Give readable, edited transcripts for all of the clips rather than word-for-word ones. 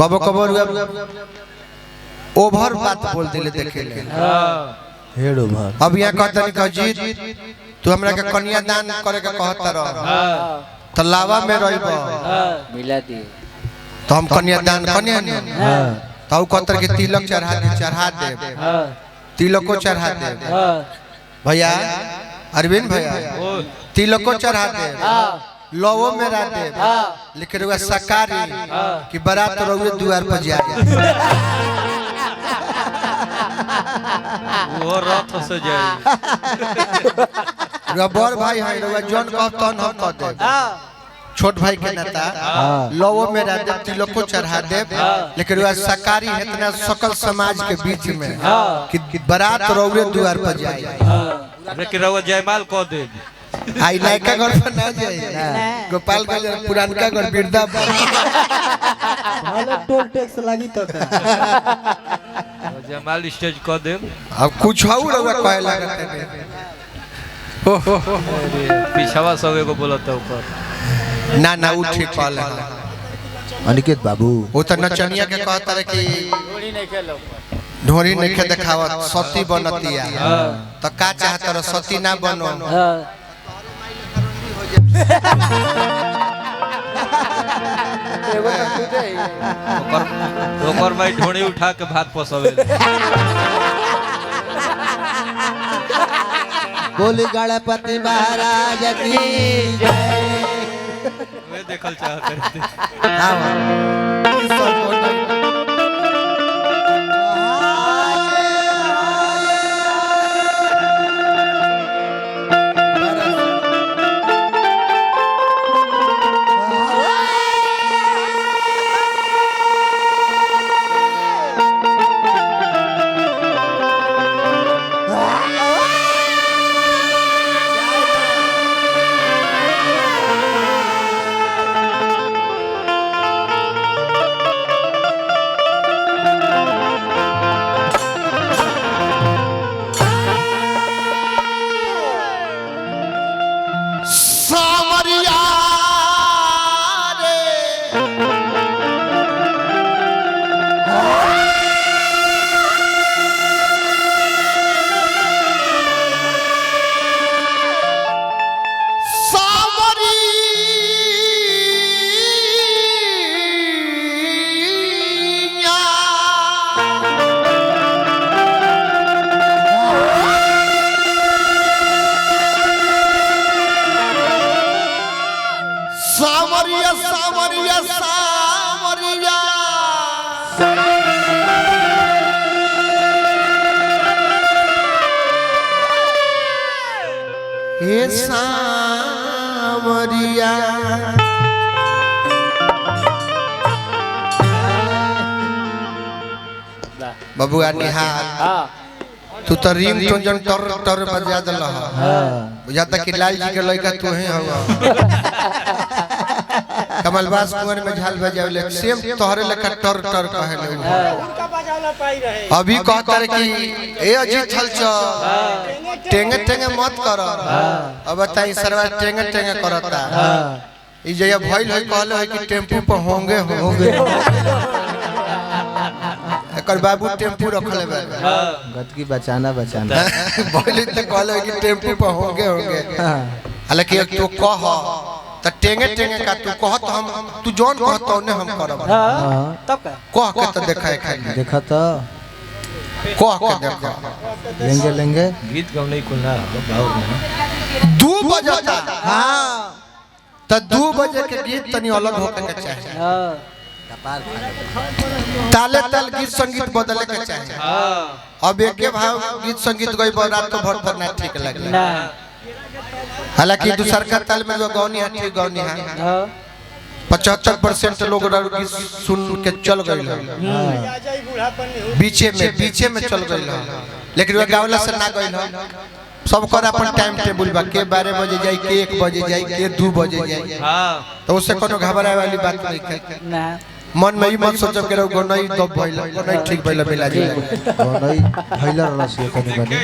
कबो कबो ओवर बात बोल दिले देखे ले हेड ओवर। अब यहाँ कहता नहीं कजीत तू हमरा के कन्या दान करे के कहता रह तो लावा में रहब मिला दिए तो हम कन्या दान कन्या तो कहता कि तिलक चढ़ा दे तिलक को चढ़ा दे भैया अरविंद भैया तिलक को चढ़ा दे लोवो में रह दे लेकिन रुआ सकारी कि बारात रोवे द्वार पर जा वो रात से जाए बड़ भाई है रुआ जोन कह तन हम कह दे छोट भाई के नाता लोवो में रह दे तिलक को चढ़ा दे लेकिन रुआ सकारी है इतना सकल समाज के बीच में कि बारात रोवे द्वार पर जाए लेकिन रवा जयमाल कह दे आई नायका घर पर ना जाए गोपाल गंज पुरानका घर बिरदा हाले टोल टैक्स लागी तो जयमाल स्टेज कह दे अब कुछ और रवा कहे लगते हो पिछवा सब एगो बोलता ऊपर ना ना उ ठीक कहल अनिकेत बाबू वो तो नचनिया के कहता रे कि ढोरी नहीं के दिखावत सती बनतिया तो का चाहत रे सती ना बनो ओकर भाई ढोणी उठा के भात पसवे बोली गणपति महाराज की जय। वे देखल चाहत रहते सावरिया बबुआ निहाल तू तो रिंग टोन टर टर बजा दल बुझाता कि लाल जी के लड़का तू ही होगा कमलबास कुंवर में झाल बजावले सेम तोहरे लेखा टर टर कहले अभी कहता रे कि ए अजीत हलच टेंगे टेंगे मत कर अब बताई सरवा टेंगे टेंगे करता ई जया भइल है कहले है कि टेम्पू पर होंगे एकर बाबू टेम्पू रखले बा गत की बचाना बोली त कहले कि टेम्पू पर होंगे हालांकि तू कह त टेंगे टेंगे का तू कहत हम तू जोन कहत ने हम करब तब का कह के त देखाए खाली देखा तो कह के देखा लेंगे गीत गौने को ना बाउर में 2 बजता हां त 2 बजे के गीत तनी अलग होके के चाहिए ताले ताल गीत संगीत बदले के चाहिए अब एके भाव गीत संगीत गई रात तो भर भर ना ठीक लगे ना हालांकि दूसर का ताल में जो गौनी है ठीक गौनी है 75% लोग गीत सुन के चल गए बीचे में चल गए लेकिन वो गावला से ना गए सब कर अपन टाइम टेबल बा के 12 बजे जाई के 1 बजे जाई के 2 बजे जाई तो उससे कोनो घबराए वाली बात नहीं है ना मन में ही मत सोचो के गनई दब भइल गनई ठीक भइल बेला जी गनई भइल रहल से कनी बने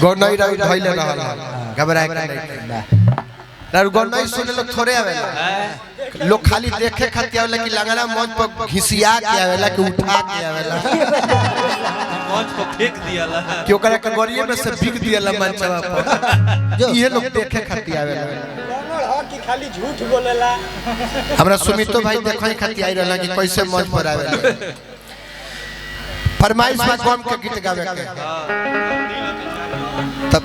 गनई रही भइल रहल घबराए के नहीं ना गनई सुने लोग थोड़े आवेला लोग खाली देखे खातिर आवेला कि लंगड़ा मंच पर घिसिया के आवेला कि उठा के आवेला मंच पर फेंक दियाला कि ओकरा के गड़िए में से बिक दियाला मंचवा पर ये लोग देखे खातिर आवेला कि खाली झूठ बोलेला। हमरा सुमितो भाई देखै खातिर आई रहला कि कैसे मंच पर आवेला फरमाइश में कौन के गीत गावे के तब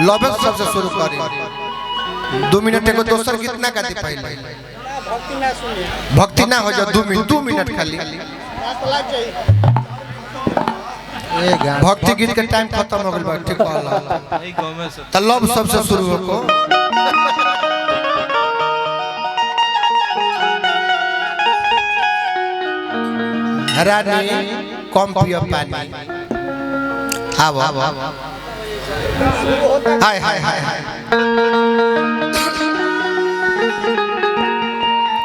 लव सबसे शुरू करी 2 मिनट एगो दोसर गीत ना गाती पहले भक्ति ना सुने, भक्ति ना हो जा 2 मिनट खाली रात लग जाई। ए गाना भक्ति गीत के टाइम खत्म हो गेल बा ठीक कहला नहीं गांव में से त लव सबसे शुरू हो रानी कम पियो पानी आओ हाय हाय हाय हाय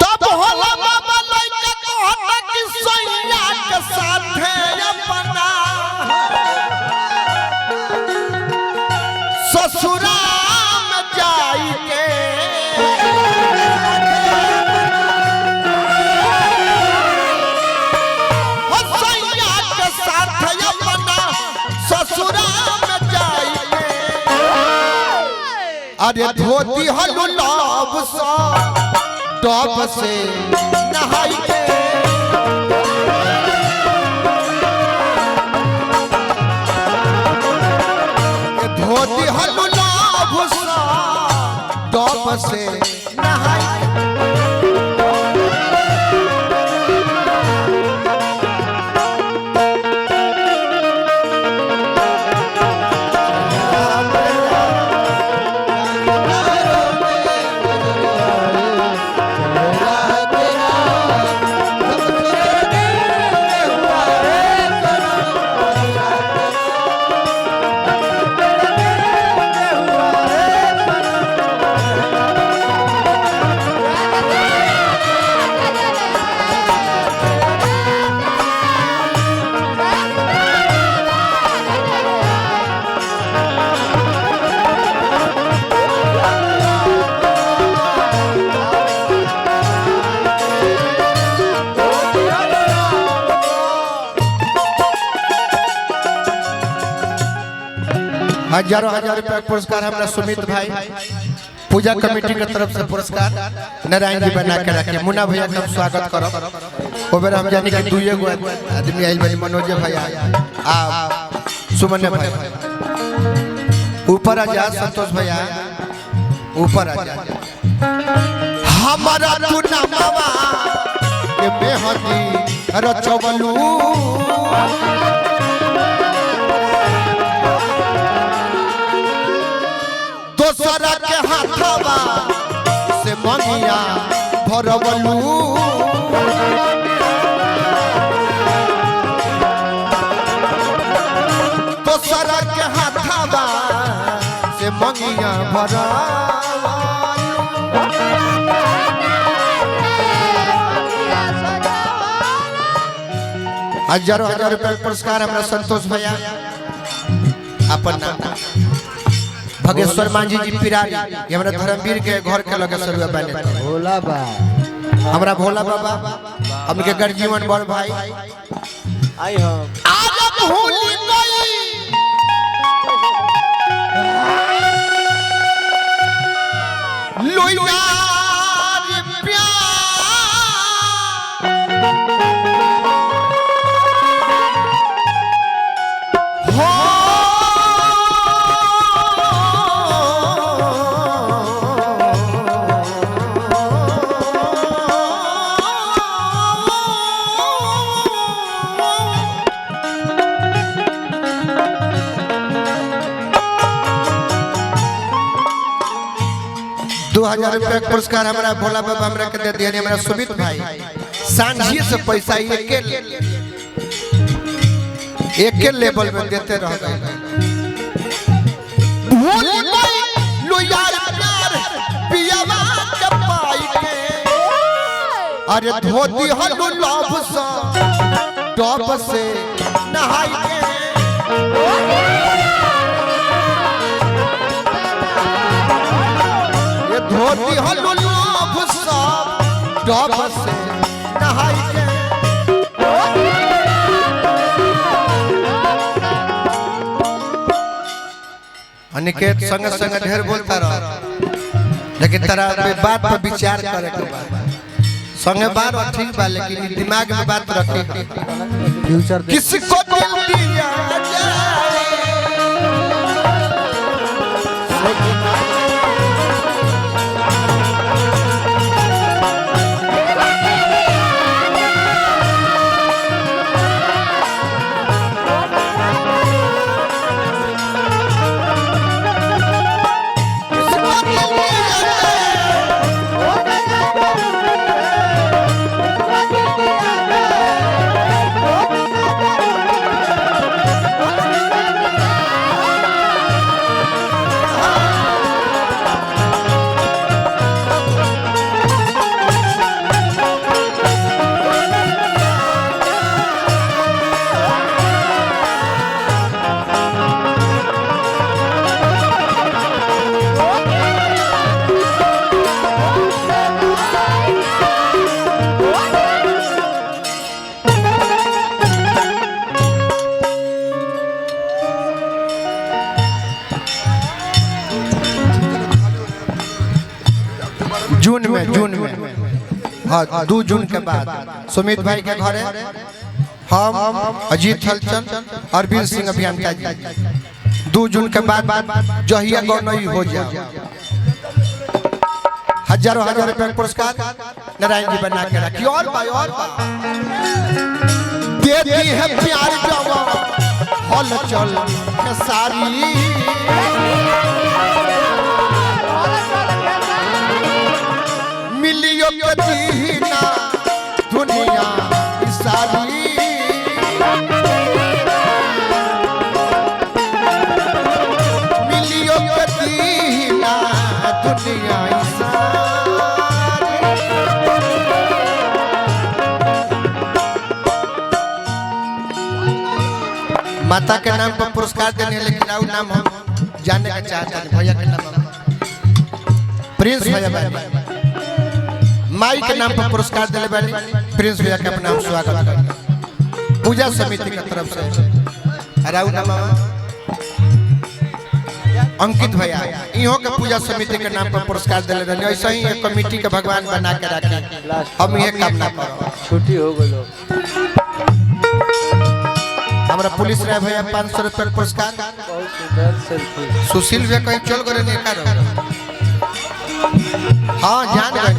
तब होला बाबा लइका कहता कि सैया के साथे अपना ससुरा में जाई के हो सैया के साथे अपना ससुरा में जाई के अरे धोती हलु लव सा टॉप से नहाई के धोती हलु लव सा टॉप से नहाई हजारों हजार रुपया पुरस्कार हमरा सुमित भाई पूजा कमेटी के तरफ से पुरस्कार नारायण जी बना के रखे मुन्ना भैया का स्वागत करो ओ बेर हम जानी कि 2 गो आदमी आइल बनी मनोज भैया आ सुमन भाई ऊपर आ जा संतोष भैया ऊपर आ जा हमारा चुना मामा के मेहंदी रचवलू दोसरा के हाथवा से मंगिया भरवलू दोसरा के हाथवा से मंगिया हजारों हजार रुपया पुरस्कार हमरा संतोष भैया अपन नाम भगेश्वर मांझी जी पिरारी ये हमरा धर्मवीर के घर के लगे सरुआ बने भोला बा हमरा भोला बाबा हमके गर्जीवन बड़ भाई आई हम आज भूल गई लोया रे प्यार हो हजार रुपया पुरस्कार हमारा भोला बाबा हमरा के दे दिया हमारा सुमित भाई सांझी से पैसा एक लेवल में देते रह गए भूल गई लो यार प्यार पियावा के पाई के अरे धोती हलु लव सा टॉप से नहाई के धोती हलु लव सा डब से नहाई के अनिकेत संग संग ढेर बोलता रह, लेकिन तेरा बात पर विचार करे के बा। संगे बार ठीक बा, लेकिन दिमाग में बात रखे फ्यूचर किसको दिल दिया जाए। जून में हाँ 2 जून के बाद सुमित भाई के घरे हम अजीत हलचल अरविंद सिंह अभियंता जी 2 जून के बाद जहिया गौनई हो जाए हजारों रुपए पुरस्कार नारायण जी बना के रखी। और देती है प्यार जवान हलचल के सारी मिलियो कदीना दुनिया सारी मिलियो कदीना दुनिया सारी। माता के नाम पर पुरस्कार देने, लेकिन और नाम हम जानने का चाहते हैं। भैया के नाम प्रिंस भैया भाई माई के नाम पर पुरस्कार दिले बानी। प्रिंस भैया के अपना स्वागत करें पूजा समिति की तरफ से। राउ नाम अंकित भैया इहो के पूजा समिति के नाम पर पुरस्कार दिले रहने। ऐसे ही एक कमेटी के भगवान बना के रखे, हम ये कामना करो। छुट्टी हो गलो हमारा पुलिस रहे भैया 500 रुपए पुरस्कार। बहुत सुंदर सेल्फी। सुशील भैया कहीं चल गए नहीं करो। हाँ जान गए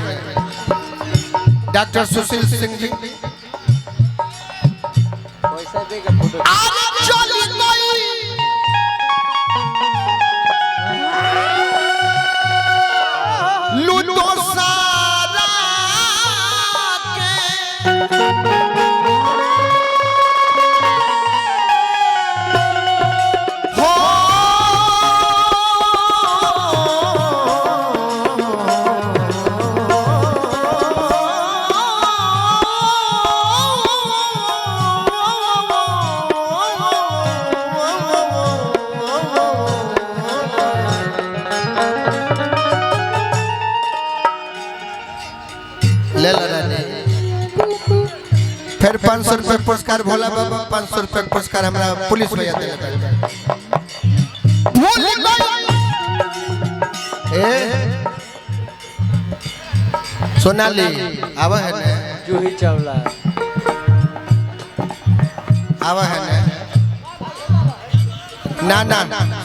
डॉक्टर सुशील सिंह जी पैसा देगा फोटो लूटो सारा ले ला फिर 500 रुपए पुरस्कार भोला बाबा 500 रुपए पुरस्कार हमारा पुलिस भैया दे सोनाली आवा है ना जूही चावला आवा है ना ना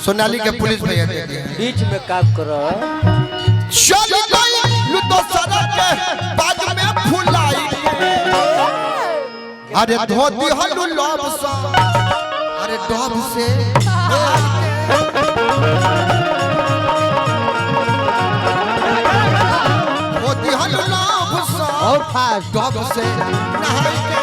सोनाली के पुलिस भैया दे दिए बीच में काम करो चल गई लुतो सड़क के बाद में फुलाई अरे धोती हलू लॉब सा अरे डॉब से धोती हलू लॉब सा और फास्ट डॉब से नहाई के